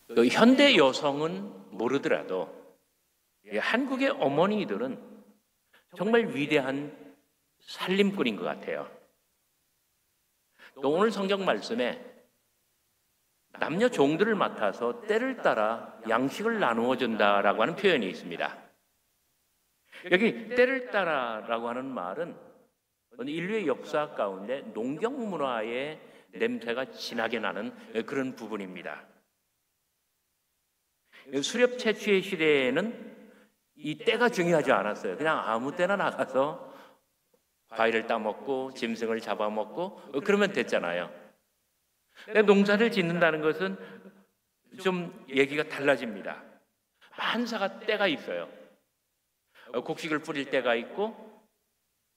현대 여성은 모르더라도 한국의 어머니들은 정말 위대한 살림꾼인 것 같아요. 또 오늘 성경 말씀에 남녀 종들을 맡아서 때를 따라 양식을 나누어 준다라고 하는 표현이 있습니다. 여기 때를 따라라고 하는 말은 인류의 역사 가운데 농경 문화의 냄새가 진하게 나는 그런 부분입니다. 수렵 채취의 시대에는 이 때가 중요하지 않았어요. 그냥 아무 때나 나가서 과일을 따먹고 짐승을 잡아먹고 그러면 됐잖아요. 농사를 짓는다는 것은 좀 얘기가 달라집니다. 만사가 때가 있어요. 곡식을 뿌릴 때가 있고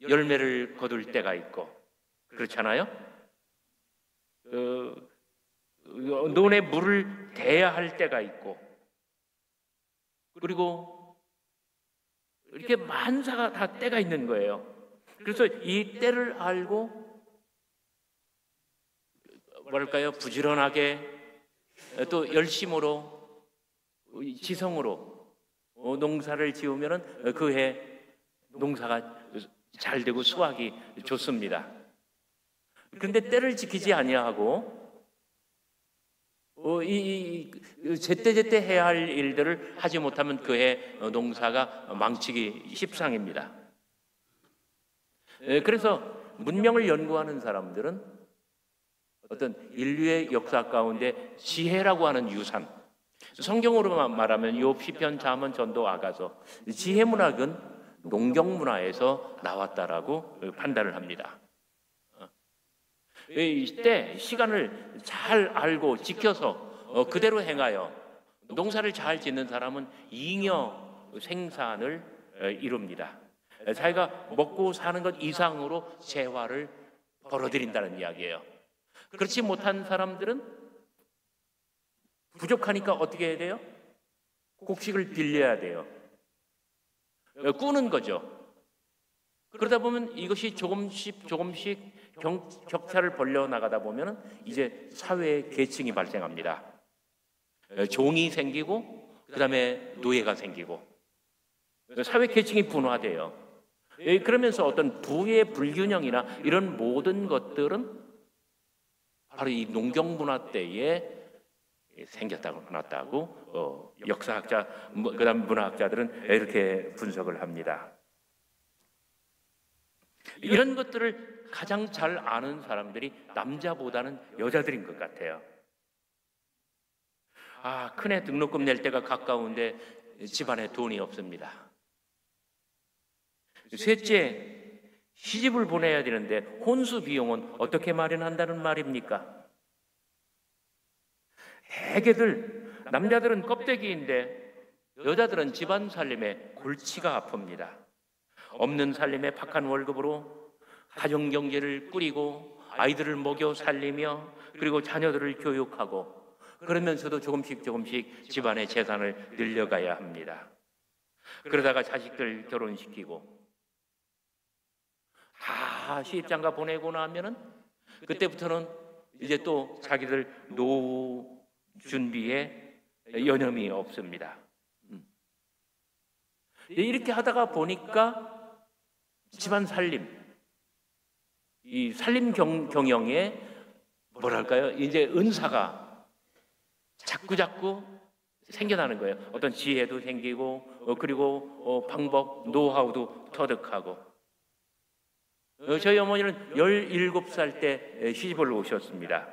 열매를 거둘 때가 있고 그렇잖아요. 논에 물을 대야 할 때가 있고 그리고 이렇게 만사가 다 때가 있는 거예요. 그래서 이 때를 알고 뭐랄까요? 부지런하게 또 열심으로 지성으로 농사를 지으면은 그해 농사가 잘 되고 수확이 좋습니다. 그런데 때를 지키지 아니하고 제때제때 해야 할 일들을 하지 못하면 그해 농사가 망치기 십상입니다. 그래서 문명을 연구하는 사람들은 어떤 인류의 역사 가운데 지혜라고 하는 유산, 성경으로 말하면 욥, 시편, 잠언, 전도, 아가서, 지혜 문학은 농경 문화에서 나왔다라고 판단을 합니다. 이때 시간을 잘 알고 지켜서 그대로 행하여 농사를 잘 짓는 사람은 잉여 생산을 이룹니다. 자기가 먹고 사는 것 이상으로 재화를 벌어들인다는 이야기예요. 그렇지 못한 사람들은 부족하니까 어떻게 해야 돼요? 곡식을 빌려야 돼요. 꾸는 거죠. 그러다 보면 이것이 조금씩 격차를 벌려 나가다 보면 이제 사회의 계층이 발생합니다. 종이 생기고 그다음에 노예가 생기고 사회 계층이 분화돼요. 그러면서 어떤 부의 불균형이나 이런 모든 것들은 바로 이 농경 문화 때에 생겼다고 나왔다고 역사학자 그다음 문화학자들은 이렇게 분석을 합니다. 이런 것들을 가장 잘 아는 사람들이 남자보다는 여자들인 것 같아요. 큰애 등록금 낼 때가 가까운데 집안에 돈이 없습니다. 셋째, 시집을 보내야 되는데 혼수 비용은 어떻게 마련한다는 말입니까? 대개들 남자들은 껍데기인데 여자들은 집안 살림에 골치가 아픕니다. 없는 살림에 박한 월급으로 가정 경제를 꾸리고 아이들을 먹여 살리며 그리고 자녀들을 교육하고 그러면서도 조금씩 집안의 재산을 늘려가야 합니다. 그러다가 자식들 결혼시키고 다 시집장가 보내고 나면은 그때부터는 이제 또 자기들 노후 준비에 여념이 없습니다. 이렇게 하다가 보니까 집안 살림, 이 살림 경영에 뭐랄까요? 이제 은사가 자꾸 생겨나는 거예요. 어떤 지혜도 생기고 그리고 방법, 노하우도 터득하고. 저희 어머니는 17살 때 시집을 오셨습니다.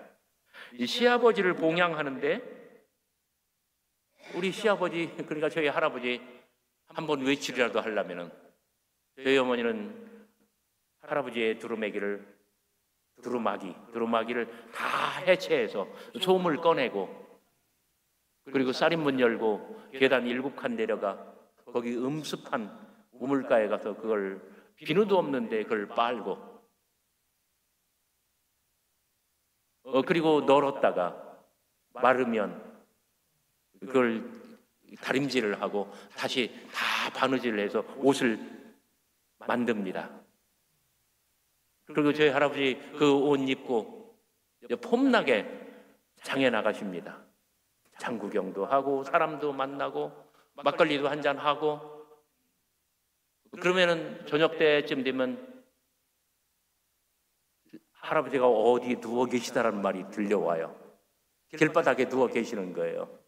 이 시아버지를 봉양하는데 우리 시아버지 그러니까 저희 할아버지 한번 외출이라도 하려면은 저희 어머니는 할아버지의 두루마기를 다 해체해서 소음을 꺼내고 그리고 쌀인문 열고 계단 7칸 내려가 거기 음습한 우물가에 가서 그걸 비누도 없는데 그걸 빨고 그리고 널었다가 마르면 그걸 다림질을 하고 다시 다 바느질을 해서 옷을 만듭니다. 그리고 저희 할아버지 그 옷 입고 폼나게 장에 나가십니다. 장구경도 하고 사람도 만나고 막걸리도 한잔 하고, 그러면은 저녁 때쯤 되면 할아버지가 어디 누워 계시다라는 말이 들려와요. 길바닥에 누워 계시는 거예요.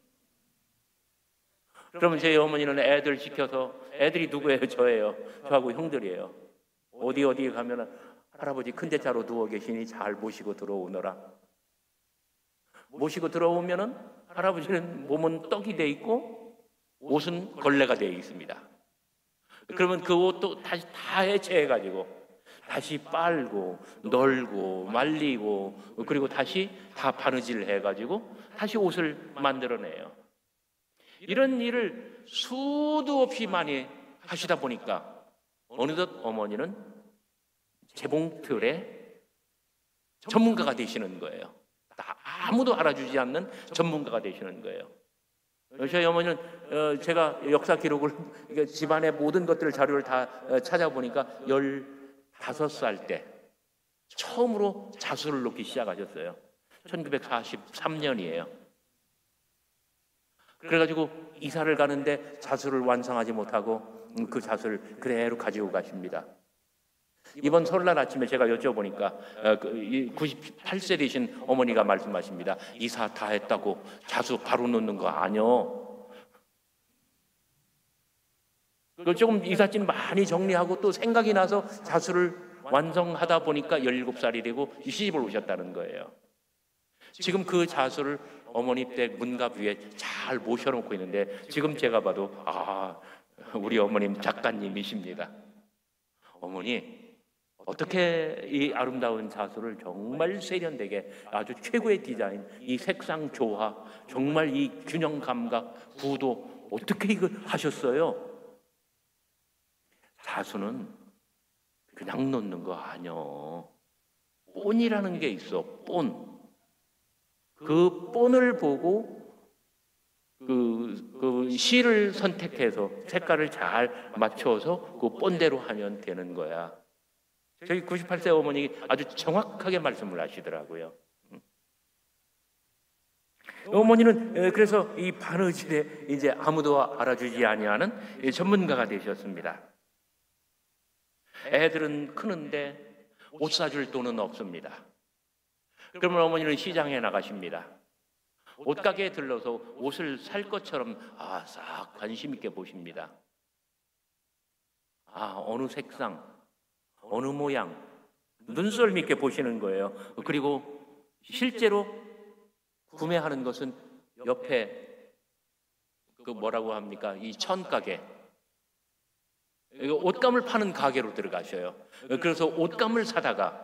그러면 제 어머니는 애들 시켜서, 애들이 누구예요? 저예요. 저하고 형들이에요. 어디 가면은 할아버지 큰 대자로 누워 계시니 잘 모시고 들어오너라. 모시고 들어오면은 할아버지는 몸은 떡이 돼 있고 옷은 걸레가 되어 있습니다. 그러면 그 옷도 다시 다 해체해가지고 다시 빨고 널고 말리고, 그리고 다시 다 바느질 해가지고 다시 옷을 만들어내요. 이런 일을 수도 없이 많이 하시다 보니까 어느덧 어머니는 재봉틀의 전문가가 되시는 거예요. 아무도 알아주지 않는 전문가가 되시는 거예요. 저희 어머니는 제가 역사 기록을, 집안의 모든 것들 자료를 다 찾아보니까 15살 때 처음으로 자수를 놓기 시작하셨어요. 1943년이에요. 그래가지고 이사를 가는데 자수를 완성하지 못하고 그 자수를 그대로 가지고 가십니다. 이번 설날 아침에 제가 여쭤보니까 98세 되신 어머니가 말씀하십니다. 이사 다 했다고 자수 바로 놓는 거 아니요. 조금 이삿짐 많이 정리하고 또 생각이 나서 자수를 완성하다 보니까 17살이 되고 시집을 오셨다는 거예요. 지금 그 자수를 어머니 댁 문갑 위에 잘 모셔놓고 있는데, 지금 제가 봐도 우리 어머님 작가님이십니다. 어머니, 어떻게 이 아름다운 자수를 정말 세련되게 아주 최고의 디자인, 이 색상 조화, 정말 이 균형 감각, 구도 어떻게 이걸 하셨어요? 자수는 그냥 놓는 거 아니요. 본이라는 게 있어. 본. 그 본을 보고 그 실을 선택해서 색깔을 잘 맞춰서 그 본대로 하면 되는 거야. 저희 98세 어머니 아주 정확하게 말씀을 하시더라고요. 어머니는 그래서 이 바느질에 이제 아무도 알아주지 아니하는 전문가가 되셨습니다. 애들은 크는데 옷 사줄 돈은 없습니다. 그러면 어머니는 시장에 나가십니다. 옷가게에 들러서 옷을 살 것처럼 싹 관심 있게 보십니다. 어느 색상, 어느 모양, 눈썰미 있게 보시는 거예요. 그리고 실제로 구매하는 것은 옆에 그 뭐라고 합니까? 이 천가게, 옷감을 파는 가게로 들어가셔요. 그래서 옷감을 사다가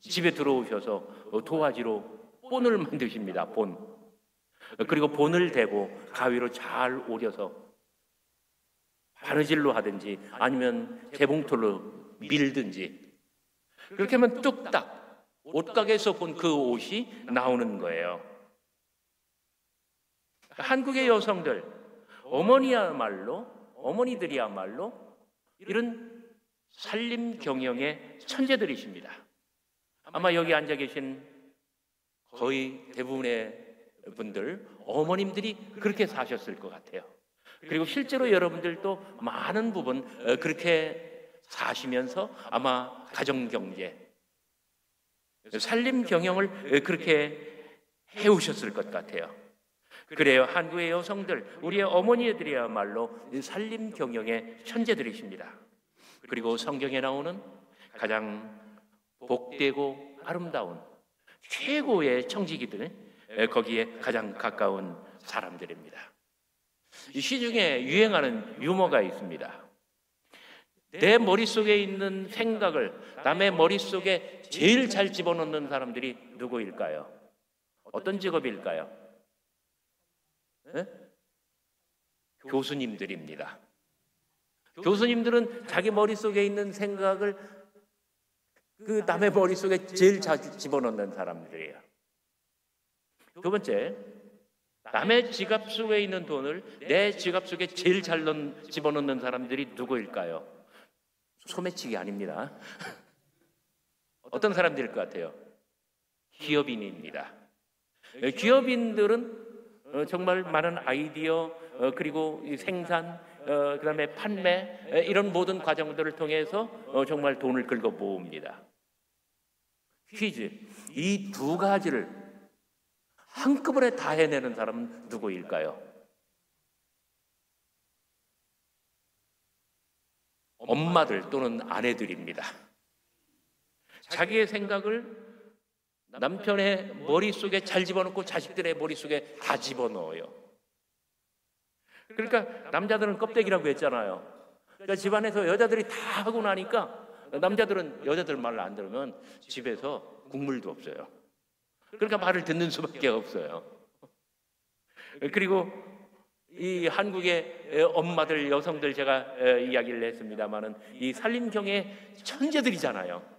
집에 들어오셔서 도화지로 본을 만드십니다. 본. 그리고 본을 대고 가위로 잘 오려서 바느질로 하든지 아니면 재봉틀로 밀든지, 그렇게 하면 뚝딱 옷가게에서 본 그 옷이 나오는 거예요. 한국의 여성들, 어머니들이야말로 이런 살림 경영의 천재들이십니다. 아마 여기 앉아 계신 거의 대부분의 분들, 어머님들이 그렇게 사셨을 것 같아요. 그리고 실제로 여러분들도 많은 부분 그렇게 사시면서 아마 가정경제, 살림 경영을 그렇게 해오셨을 것 같아요. 그래요. 한국의 여성들, 우리의 어머니들이야말로 살림 경영의 천재들이십니다. 그리고 성경에 나오는 가장 복되고 아름다운 최고의 청지기들, 거기에 가장 가까운 사람들입니다. 이 시중에 유행하는 유머가 있습니다. 내 머릿속에 있는 생각을 남의 머릿속에 제일 잘 집어넣는 사람들이 누구일까요? 어떤 직업일까요? 네? 교수님들입니다. 교수님들은 자기 머릿속에 있는 생각을 그 남의 머릿속에 제일 자주 집어넣는 사람들이에요. 두 번째, 남의 지갑 속에 있는 돈을 내 지갑 속에 제일 잘 집어넣는 사람들이 누구일까요? 소매치기 아닙니다. 어떤 사람들일 것 같아요? 기업인입니다. 기업인들은 정말 많은 아이디어, 그리고 이 생산, 그다음에 판매, 이런 모든 과정들을 통해서 정말 돈을 긁어 모읍니다. 퀴즈. 이 두 가지를 한꺼번에 다 해내는 사람은 누구일까요? 엄마들 또는 아내들입니다. 자기의 생각을 남편의 머릿속에 잘 집어넣고 자식들의 머릿속에 다 집어넣어요. 그러니까 남자들은 껍데기라고 했잖아요. 그러니까 집안에서 여자들이 다 하고 나니까 남자들은 여자들 말을 안 들으면 집에서 국물도 없어요. 그러니까 말을 듣는 수밖에 없어요. 그리고 이 한국의 엄마들, 여성들 제가 이야기를 했습니다마는 이 살림경의 천재들이잖아요.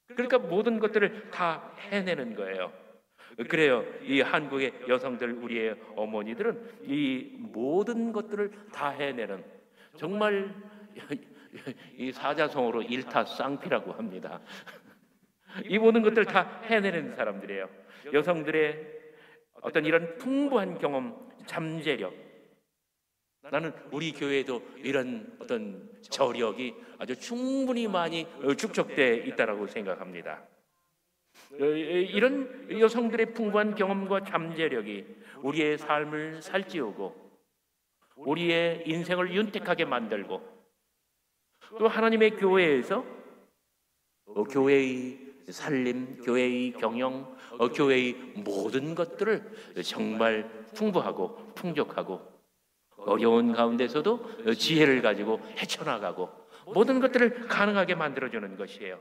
그러니까 모든 것들을 다 해내는 거예요. 그래요. 이 한국의 여성들, 우리의 어머니들은 이 모든 것들을 다 해내는, 정말 이 사자성어로 일타쌍피라고 합니다. 이 모든 것들을 다 해내는 사람들이에요. 여성들의 어떤 이런 풍부한 경험, 잠재력, 나는 우리 교회에도 이런 어떤 저력이 아주 충분히 많이 축적되어 있다고 생각합니다. 이런 여성들의 풍부한 경험과 잠재력이 우리의 삶을 살찌우고 우리의 인생을 윤택하게 만들고, 또 하나님의 교회에서 교회의 살림, 교회의 경영, 교회의 모든 것들을 정말 풍부하고 풍족하고 어려운 가운데서도 지혜를 가지고 헤쳐나가고 모든 것들을 가능하게 만들어주는 것이에요.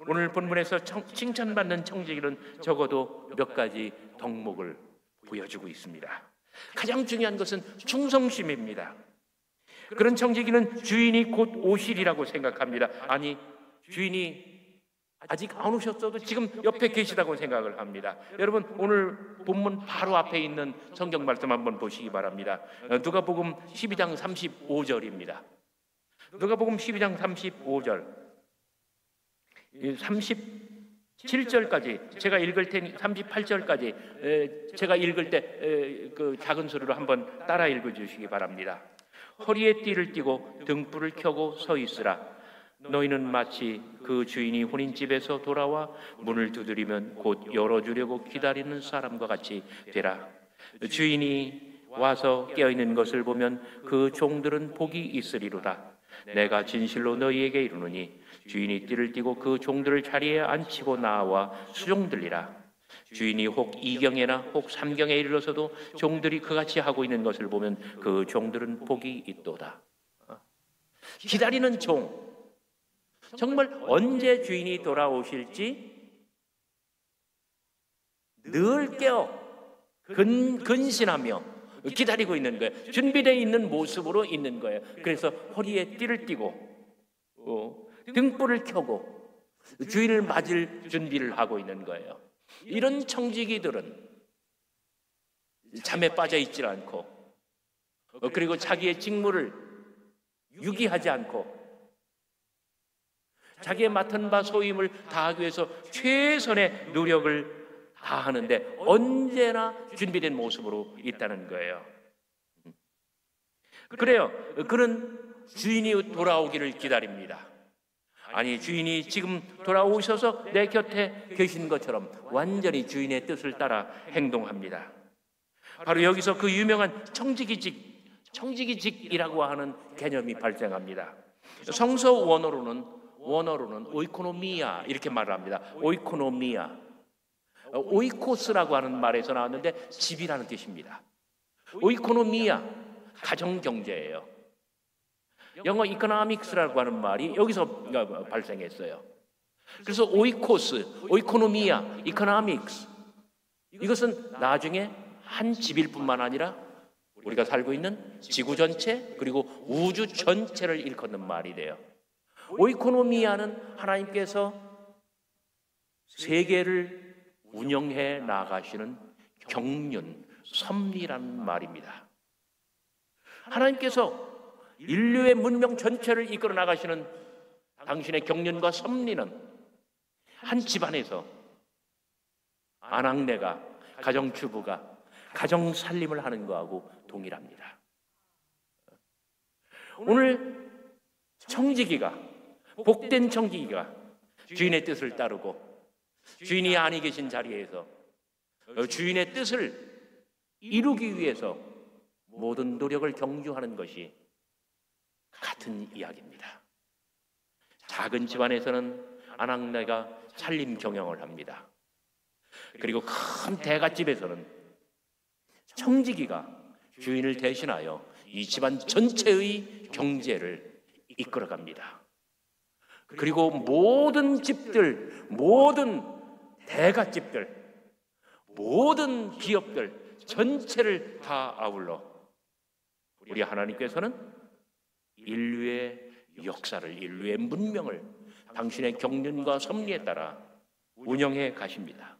오늘 본문에서 칭찬받는 청지기는 적어도 몇 가지 덕목을 보여주고 있습니다. 가장 중요한 것은 충성심입니다. 그런 청지기는 주인이 곧 오시리라고 생각합니다. 아니, 주인이 아직 안 오셨어도 지금 옆에 계시다고 생각을 합니다. 여러분, 오늘 본문 바로 앞에 있는 성경 말씀 한번 보시기 바랍니다. 누가복음 12장 35절입니다. 누가복음 12장 35절 37절까지 제가 읽을 테니 38절까지 제가 읽을 때 그 작은 소리로 한번 따라 읽어주시기 바랍니다. 허리에 띠를 띠고 등불을 켜고 서 있으라. 너희는 마치 그 주인이 혼인집에서 돌아와 문을 두드리면 곧 열어주려고 기다리는 사람과 같이 되라. 주인이 와서 깨어있는 것을 보면 그 종들은 복이 있으리로다. 내가 진실로 너희에게 이르노니 주인이 띠를 띠고 그 종들을 자리에 앉히고 나와 수종들리라. 주인이 혹 2경에나 혹 3경에 이르러서도 종들이 그같이 하고 있는 것을 보면 그 종들은 복이 있도다. 기다리는 종, 정말 언제 주인이 돌아오실지 늘 깨어 근신하며 기다리고 있는 거예요. 준비되어 있는 모습으로 있는 거예요. 그래서 허리에 띠를 띠고 등불을 켜고 주인을 맞을 준비를 하고 있는 거예요. 이런 청지기들은 잠에 빠져 있지 않고, 그리고 자기의 직무를 유기하지 않고 자기의 맡은 바 소임을 다하기 위해서 최선의 노력을 다하는데 언제나 준비된 모습으로 있다는 거예요. 그래요. 그는 주인이 돌아오기를 기다립니다. 아니, 주인이 지금 돌아오셔서 내 곁에 계신 것처럼 완전히 주인의 뜻을 따라 행동합니다. 바로 여기서 그 유명한 청지기직이라고 하는 개념이 발생합니다. 성서 원어로는 오이코노미아 이렇게 말을 합니다. 오이코노미아. 오이코스라고 하는 말에서 나왔는데 집이라는 뜻입니다. 오이코노미아, 가정경제예요. 영어 이코노믹스라고 하는 말이 여기서 발생했어요. 그래서 오이코스, 오이코노미아, 이코노믹스, 이것은 나중에 한 집일 뿐만 아니라 우리가 살고 있는 지구 전체 그리고 우주 전체를 일컫는 말이 돼요. 오이코노미아는 하나님께서 세계를 운영해 나가시는 경륜, 섭리라는 말입니다. 하나님께서 인류의 문명 전체를 이끌어 나가시는 당신의 경륜과 섭리는 한 집안에서 아낙네가, 가정주부가 가정 살림을 하는 거하고 동일합니다. 오늘 청지기가, 복된 청지기가 주인의 뜻을 따르고 주인이 아니 계신 자리에서 주인의 뜻을 이루기 위해서 모든 노력을 경주하는 것이 같은 이야기입니다. 작은 집안에서는 아낙네가 살림 경영을 합니다. 그리고 큰 대갓집에서는 청지기가 주인을 대신하여 이 집안 전체의 경제를 이끌어갑니다. 그리고 모든 집들, 모든 대갓집들, 모든 기업들 전체를 다 아울러 우리 하나님께서는 인류의 역사를, 인류의 문명을 당신의 경륜과 섭리에 따라 운영해 가십니다.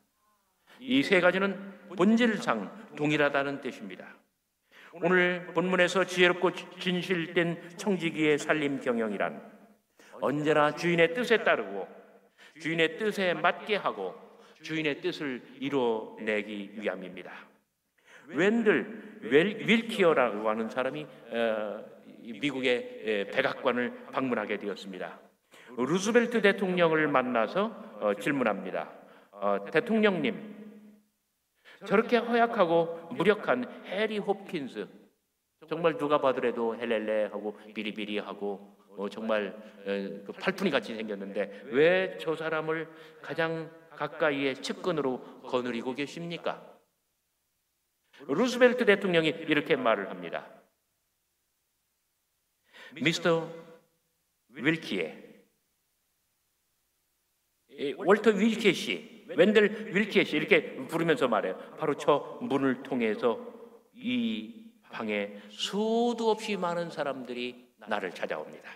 이 세 가지는 본질상 동일하다는 뜻입니다. 오늘 본문에서 지혜롭고 진실된 청지기의 살림 경영이란 언제나 주인의 뜻에 따르고 주인의 뜻에 맞게 하고 주인의 뜻을 이루어내기 위함입니다. 웬들 윌키어라고 하는 사람이 미국의 백악관을 방문하게 되었습니다. 루즈벨트 대통령을 만나서 질문합니다. 대통령님, 저렇게 허약하고 무력한 해리 홉킨스, 정말 누가 봐더라도 헬렐레하고 비리비리하고 정말 팔푼이 같이 생겼는데 왜 저 사람을 가장 가까이에 측근으로 거느리고 계십니까? 루즈벨트 대통령이 이렇게 말을 합니다. 미스터 윌키에, 월터 윌키에 씨, 웬들 윌키에 씨 이렇게 부르면서 말해요. 바로 저 문을 통해서 이 방에 수도 없이 많은 사람들이 나를 찾아옵니다.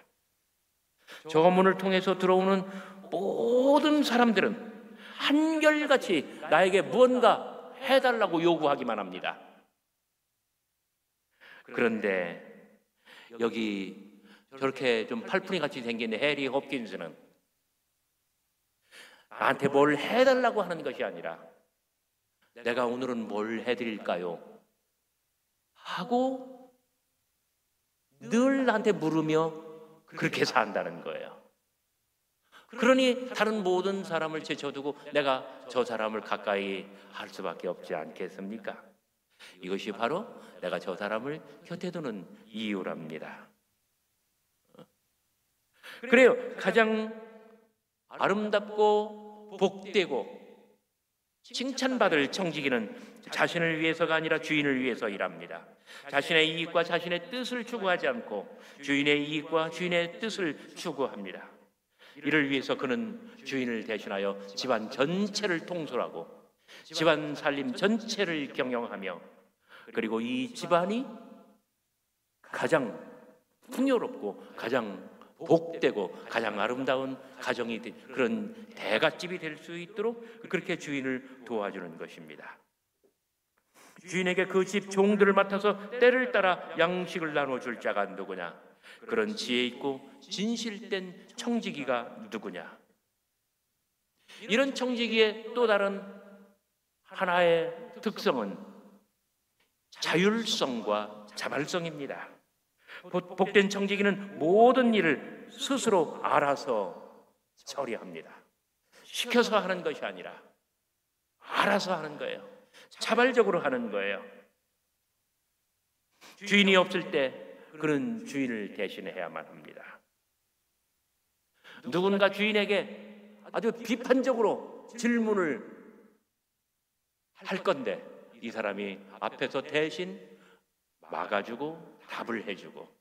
저 문을 통해서 들어오는 모든 사람들은 한결같이 나에게 무언가 해달라고 요구하기만 합니다. 그런데 여기 저렇게 좀 팔푼이 같이 생긴 해리 홉킨스는 나한테 뭘 해달라고 하는 것이 아니라 내가 오늘은 뭘 해드릴까요? 하고 늘 나한테 물으며 그렇게 산다는 거예요. 그러니 다른 모든 사람을 제쳐두고 내가 저 사람을 가까이 할 수밖에 없지 않겠습니까? 이것이 바로 내가 저 사람을 곁에 두는 이유랍니다. 그래요. 가장 아름답고 복되고 칭찬받을 청지기는 자신을 위해서가 아니라 주인을 위해서 일합니다. 자신의 이익과 자신의 뜻을 추구하지 않고 주인의 이익과 주인의 뜻을 추구합니다. 이를 위해서 그는 주인을 대신하여 집안 전체를 통솔하고 집안 살림 전체를 경영하며 그리고 이 집안이 가장 풍요롭고 가장 복되고 가장 아름다운 가정이 그런 대갓집이 될 수 있도록 그렇게 주인을 도와주는 것입니다. 주인에게 그 집 종들을 맡아서 때를 따라 양식을 나눠줄 자가 누구냐? 그런 지혜 있고 진실된 청지기가 누구냐? 이런 청지기의 또 다른 하나의 특성은 자율성과 자발성입니다. 복된 청지기는 모든 일을 스스로 알아서 처리합니다. 시켜서 하는 것이 아니라 알아서 하는 거예요. 자발적으로 하는 거예요. 주인이 없을 때 그는 주인을 대신해야만 합니다. 누군가 주인에게 아주 비판적으로 질문을 할 건데 이 사람이 앞에서 대신 막아주고 답을 해주고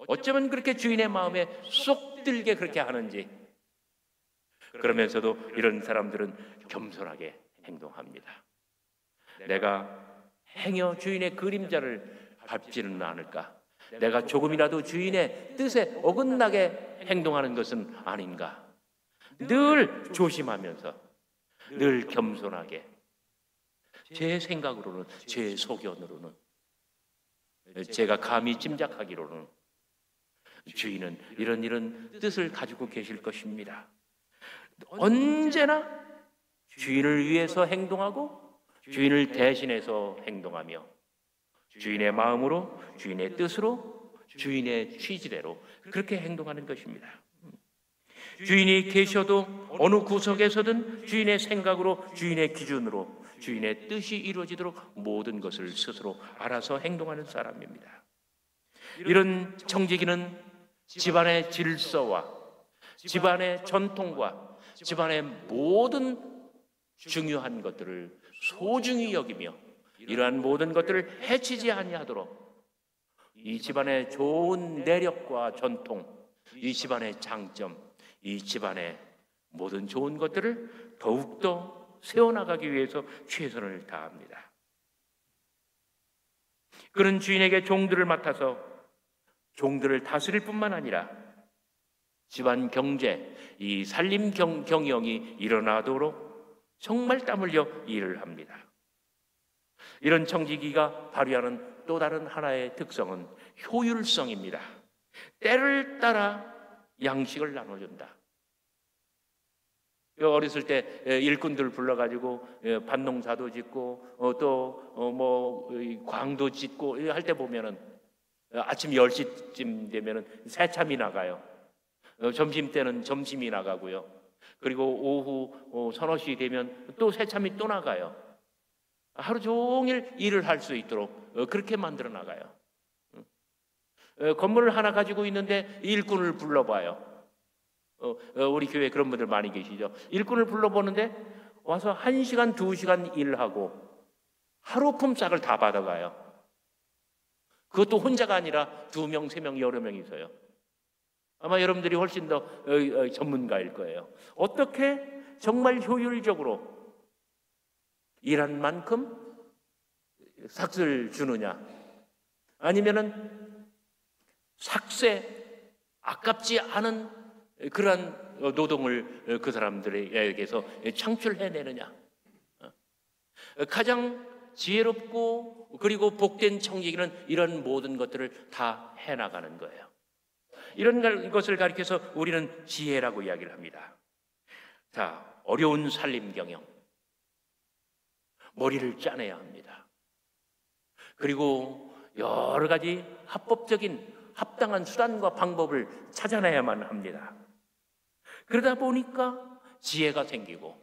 어쩌면 그렇게 주인의 마음에 쏙 들게 그렇게 하는지 그러면서도 이런 사람들은 겸손하게 행동합니다. 내가 행여 주인의 그림자를 밟지는 않을까? 내가 조금이라도 주인의 뜻에 어긋나게 행동하는 것은 아닌가? 늘 조심하면서 늘 겸손하게 제 생각으로는 제 소견으로는 제가 감히 짐작하기로는 주인은 이런 뜻을 가지고 계실 것입니다. 언제나 주인을 위해서 행동하고 주인을 대신해서 행동하며 주인의 마음으로, 주인의 뜻으로, 주인의 취지대로 그렇게 행동하는 것입니다. 주인이 계셔도 어느 구석에서든 주인의 생각으로, 주인의 기준으로, 주인의 뜻이 이루어지도록 모든 것을 스스로 알아서 행동하는 사람입니다. 이런 청지기는 집안의 질서와 집안의 전통과 집안의 모든 중요한 것들을 소중히 여기며 이러한 모든 것들을 해치지 아니하도록 이 집안의 좋은 내력과 전통, 이 집안의 장점, 이 집안의 모든 좋은 것들을 더욱더 세워나가기 위해서 최선을 다합니다. 그런 주인에게 종들을 맡아서 종들을 다스릴 뿐만 아니라 집안 경제, 이 살림 경영이 일어나도록 정말 땀 흘려 일을 합니다. 이런 청지기가 발휘하는 또 다른 하나의 특성은 효율성입니다. 때를 따라 양식을 나눠준다. 어렸을 때 일꾼들 불러가지고 밭농사도 짓고 또 광도 짓고 할 때 보면은 아침 10시쯤 되면은 새참이 나가요. 점심 때는 점심이 나가고요. 그리고 오후 서너 시 되면 또 새참이 또 나가요. 하루 종일 일을 할 수 있도록 그렇게 만들어 나가요. 건물을 하나 가지고 있는데 일꾼을 불러봐요. 우리 교회에 그런 분들 많이 계시죠. 일꾼을 불러보는데 와서 1시간, 2시간 일하고 하루 품삯을 다 받아가요. 그것도 혼자가 아니라 2명, 3명, 여러 명이서요. 아마 여러분들이 훨씬 더 전문가일 거예요. 어떻게 정말 효율적으로 일한 만큼 삭을 주느냐, 아니면은 삭세, 아깝지 않은 그러한 노동을 그 사람들에게서 창출해내느냐. 가장 지혜롭고 그리고 복된 청지기는 이런 모든 것들을 다 해나가는 거예요. 이런 것을 가리켜서 우리는 지혜라고 이야기를 합니다. 자, 어려운 살림 경영, 머리를 짜내야 합니다. 그리고 여러 가지 합법적인 합당한 수단과 방법을 찾아내야만 합니다. 그러다 보니까 지혜가 생기고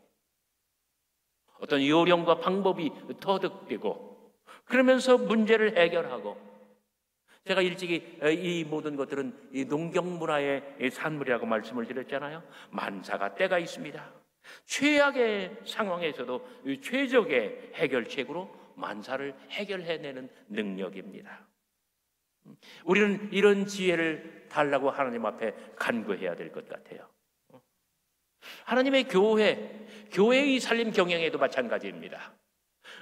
어떤 요령과 방법이 터득되고 그러면서 문제를 해결하고, 제가 일찍이 이 모든 것들은 이 농경문화의 산물이라고 말씀을 드렸잖아요. 만사가 때가 있습니다. 최악의 상황에서도 최적의 해결책으로 만사를 해결해내는 능력입니다. 우리는 이런 지혜를 달라고 하나님 앞에 간구해야 될 것 같아요. 하나님의 교회의 살림 경영에도 마찬가지입니다.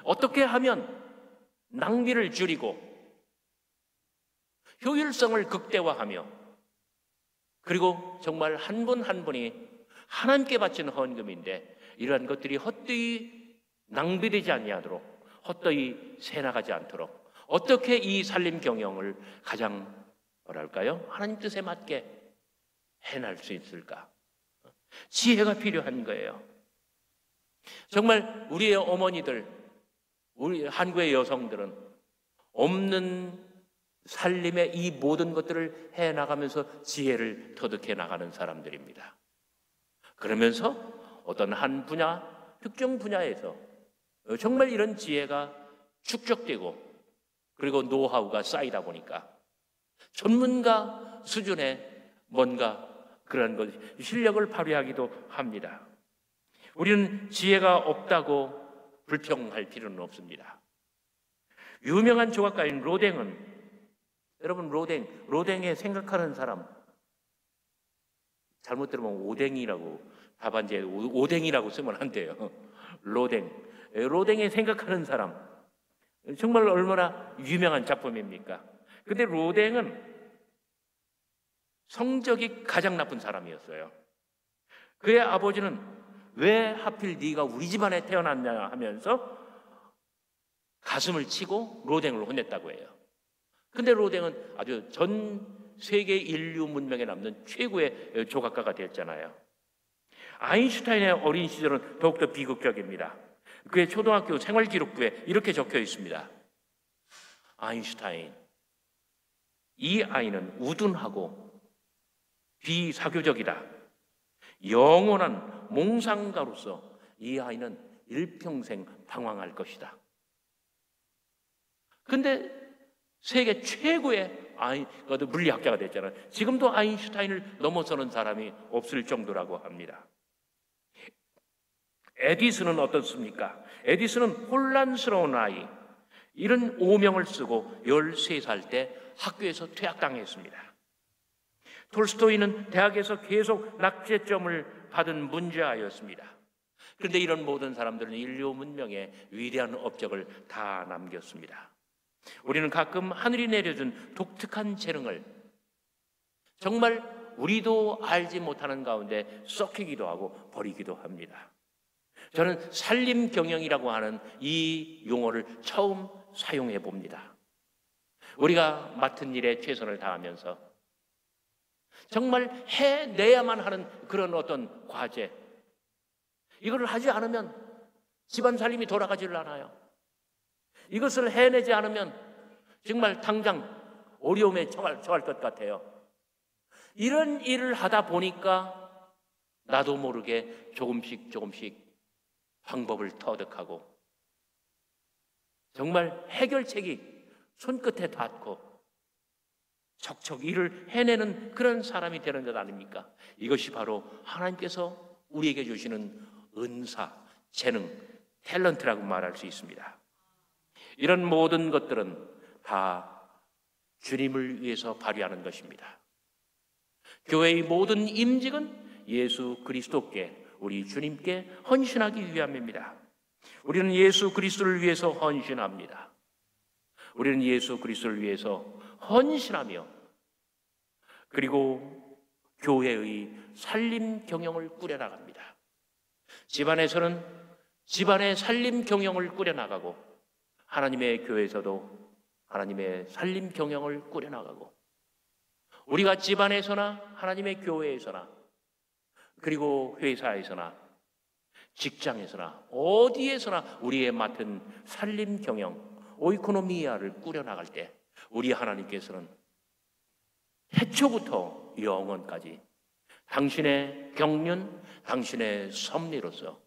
어떻게 하면 낭비를 줄이고 효율성을 극대화하며 그리고 정말 한 분 한 분이 하나님께 바치는 헌금인데 이러한 것들이 헛되이 낭비되지 아니하도록, 헛되이 새나가지 않도록 어떻게 이 살림 경영을 가장 하나님 뜻에 맞게 해낼 수 있을까? 지혜가 필요한 거예요. 정말 우리의 어머니들, 우리 한국의 여성들은 없는 살림의 이 모든 것들을 해나가면서 지혜를 터득해 나가는 사람들입니다. 그러면서 어떤 한 분야, 특정 분야에서 정말 이런 지혜가 축적되고 그리고 노하우가 쌓이다 보니까 전문가 수준의 뭔가 그런 것, 실력을 발휘하기도 합니다. 우리는 지혜가 없다고 불평할 필요는 없습니다. 유명한 조각가인 로댕은, 여러분 로댕에 생각하는 사람, 잘못 들으면 오뎅이라고, 답안지에 오뎅이라고 쓰면 안 돼요. 로댕에 생각하는 사람, 정말 얼마나 유명한 작품입니까? 근데 로댕은 성적이 가장 나쁜 사람이었어요. 그의 아버지는 왜 하필 네가 우리 집안에 태어났냐 하면서 가슴을 치고 로댕을 혼냈다고 해요. 근데 로댕은 아주 전 세계 인류 문명에 남는 최고의 조각가가 됐잖아요. 아인슈타인의 어린 시절은 더욱더 비극적입니다. 그의 초등학교 생활기록부에 이렇게 적혀 있습니다. 아인슈타인, 이 아이는 우둔하고 비사교적이다. 영원한 몽상가로서 이 아이는 일평생 방황할 것이다. 근데 세계 최고의 물리학자가 됐잖아요. 지금도 아인슈타인을 넘어서는 사람이 없을 정도라고 합니다. 에디슨은 어떻습니까? 에디슨은 혼란스러운 아이, 이런 오명을 쓰고 13살 때 학교에서 퇴학당했습니다. 톨스토이는 대학에서 계속 낙제점을 받은 문제아였습니다. 그런데 이런 모든 사람들은 인류 문명의 위대한 업적을 다 남겼습니다. 우리는 가끔 하늘이 내려준 독특한 재능을 정말 우리도 알지 못하는 가운데 썩히기도 하고 버리기도 합니다. 저는 산림경영이라고 하는 이 용어를 처음 사용해 봅니다. 우리가 맡은 일에 최선을 다하면서 정말 해내야만 하는 그런 어떤 과제, 이걸 하지 않으면 집안 살림이 돌아가지를 않아요. 이것을 해내지 않으면 정말 당장 어려움에 처할 것 같아요. 이런 일을 하다 보니까 나도 모르게 조금씩 방법을 터득하고 정말 해결책이 손끝에 닿고 척척 일을 해내는 그런 사람이 되는 것 아닙니까? 이것이 바로 하나님께서 우리에게 주시는 은사, 재능, 탤런트라고 말할 수 있습니다. 이런 모든 것들은 다 주님을 위해서 발휘하는 것입니다. 교회의 모든 임직은 예수 그리스도께, 우리 주님께 헌신하기 위함입니다. 우리는 예수 그리스도를 위해서 헌신합니다. 우리는 예수 그리스도를 위해서 헌신하며 그리고 교회의 살림 경영을 꾸려나갑니다. 집안에서는 집안의 살림 경영을 꾸려나가고 하나님의 교회에서도 하나님의 살림 경영을 꾸려나가고 우리가 집안에서나 하나님의 교회에서나 그리고 회사에서나 직장에서나 어디에서나 우리의 맡은 살림 경영, 오이코노미아를 꾸려나갈 때 우리 하나님께서는 태초부터 영원까지 당신의 경륜, 당신의 섭리로서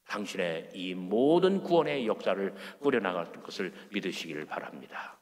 당신의 이 모든 구원의 역사를 꾸려나갈 것을 믿으시기를 바랍니다.